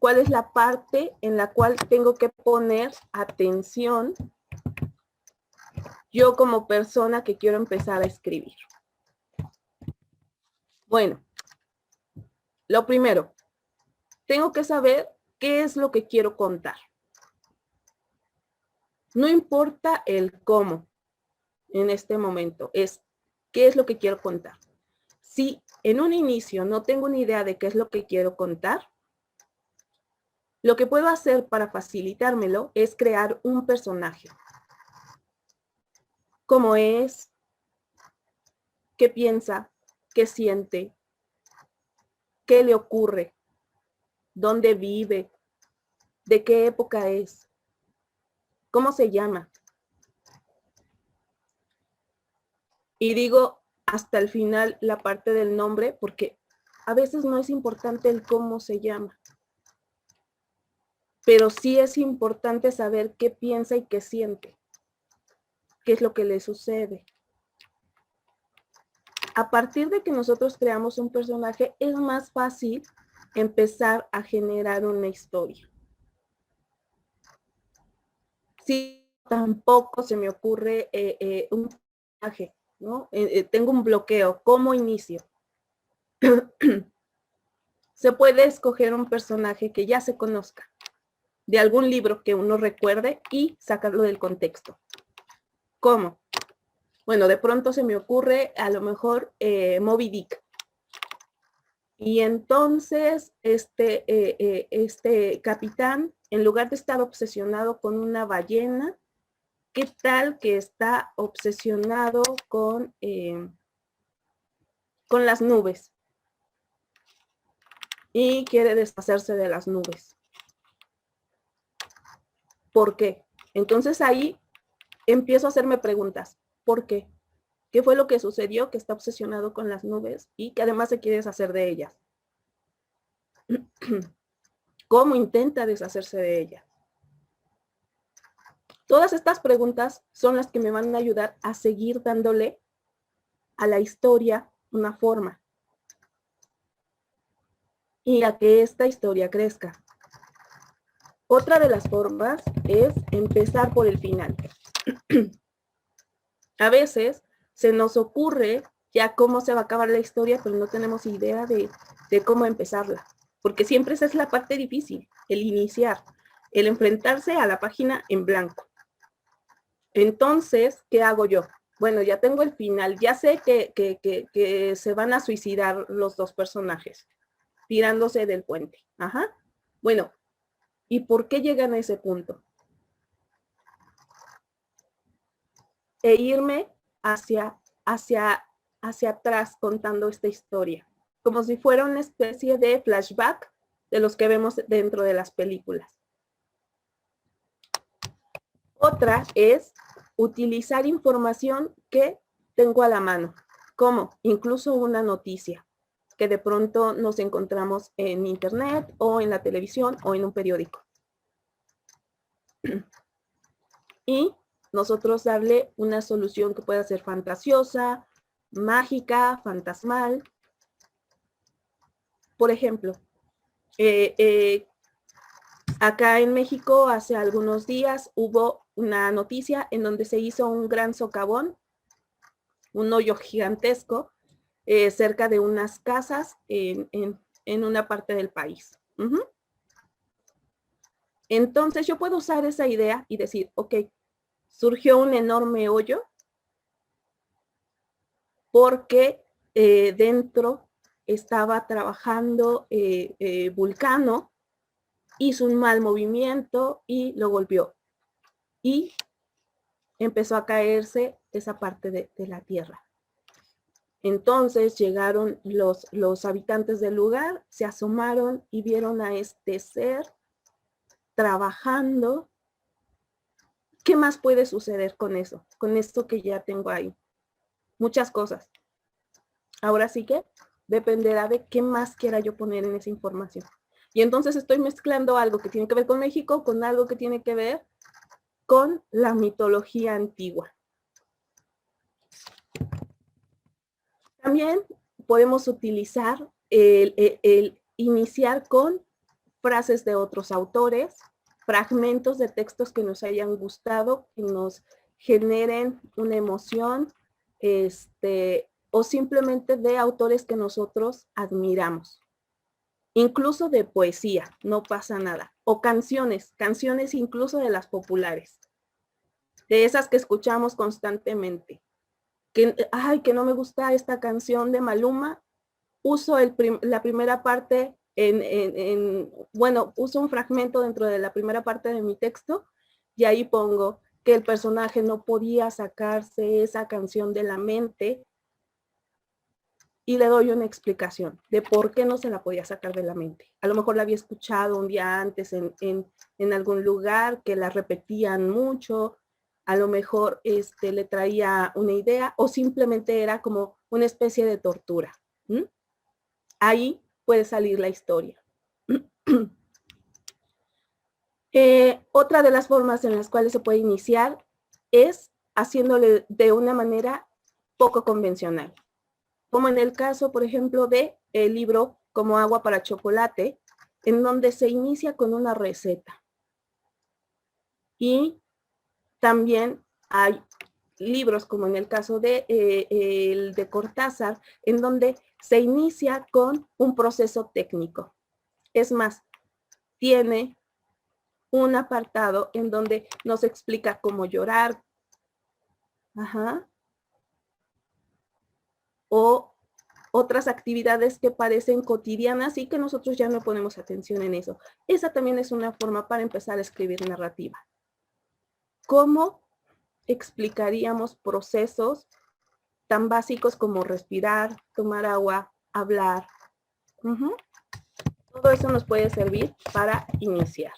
cuál es la parte en la cual tengo que poner atención yo como persona que quiero empezar a escribir. Bueno, lo primero, tengo que saber qué es lo que quiero contar. No importa el cómo en este momento, es qué es lo que quiero contar. Si en un inicio no tengo ni idea de qué es lo que quiero contar, lo que puedo hacer para facilitármelo es crear un personaje. ¿Cómo es? ¿Qué piensa? ¿Qué siente? ¿Qué le ocurre? ¿Dónde vive? ¿De qué época es? ¿Cómo se llama? Y digo hasta el final la parte del nombre porque a veces no es importante el cómo se llama. Pero sí es importante saber qué piensa y qué siente. ¿Qué es lo que le sucede? A partir de que nosotros creamos un personaje, es más fácil empezar a generar una historia. Si tampoco se me ocurre un personaje, ¿no? Tengo un bloqueo, ¿cómo inicio? Se puede escoger un personaje que ya se conozca, de algún libro que uno recuerde y sacarlo del contexto. ¿Cómo? Bueno, de pronto se me ocurre a lo mejor Moby Dick. Y entonces este capitán, en lugar de estar obsesionado con una ballena, ¿qué tal que está obsesionado con las nubes? Y quiere deshacerse de las nubes. ¿Por qué? Entonces ahí empiezo a hacerme preguntas. ¿Por qué? ¿Qué fue lo que sucedió? Que está obsesionado con las nubes y que además se quiere deshacer de ellas. ¿Cómo intenta deshacerse de ellas? Todas estas preguntas son las que me van a ayudar a seguir dándole a la historia una forma y a que esta historia crezca. Otra de las formas es empezar por el final. A veces se nos ocurre ya cómo se va a acabar la historia, pero no tenemos idea de cómo empezarla, porque siempre esa es la parte difícil, el iniciar, el enfrentarse a la página en blanco. Entonces, ¿qué hago yo? Bueno, ya tengo el final, ya sé que se van a suicidar los dos personajes, tirándose del puente. Ajá. Bueno, ¿y por qué llegan a ese punto? E irme hacia atrás contando esta historia, como si fuera una especie de flashback de los que vemos dentro de las películas. Otra es utilizar información que tengo a la mano, como incluso una noticia que de pronto nos encontramos en internet o en la televisión o en un periódico. Y nosotros darle una solución que pueda ser fantasiosa, mágica, fantasmal. Por ejemplo, acá en México hace algunos días hubo una noticia en donde se hizo un gran socavón, un hoyo gigantesco, cerca de unas casas en una parte del país. Entonces yo puedo usar esa idea y decir, ok, surgió un enorme hoyo porque dentro estaba trabajando Vulcano, hizo un mal movimiento y lo golpeó. Y empezó a caerse esa parte de la tierra. Entonces llegaron los habitantes del lugar, se asomaron y vieron a este ser trabajando. ¿Qué más puede suceder con eso? Con esto que ya tengo ahí. Muchas cosas. Ahora sí que dependerá de qué más quiera yo poner en esa información. Y entonces estoy mezclando algo que tiene que ver con México con algo que tiene que ver con la mitología antigua. También podemos utilizar el iniciar con frases de otros autores, fragmentos de textos que nos hayan gustado, que nos generen una emoción, o simplemente de autores que nosotros admiramos. Incluso de poesía, no pasa nada. O canciones incluso de las populares, de esas que escuchamos constantemente. Que no me gusta esta canción de Maluma, uso la primera parte uso un fragmento dentro de la primera parte de mi texto y ahí pongo que el personaje no podía sacarse esa canción de la mente y le doy una explicación de por qué no se la podía sacar de la mente. A lo mejor la había escuchado un día antes en algún lugar, que la repetían mucho, a lo mejor le traía una idea o simplemente era como una especie de tortura. Ahí puede salir la historia. Otra de las formas en las cuales se puede iniciar es haciéndole de una manera poco convencional. Como en el caso, por ejemplo, de el libro Como agua para chocolate, en donde se inicia con una receta. Y también hay libros, como en el caso de el de Cortázar, en donde se inicia con un proceso técnico. Es más, tiene un apartado en donde nos explica cómo llorar. O otras actividades que parecen cotidianas y que nosotros ya no ponemos atención en eso. Esa también es una forma para empezar a escribir narrativa. ¿Cómo explicaríamos procesos tan básicos como respirar, tomar agua, hablar? Todo eso nos puede servir para iniciar.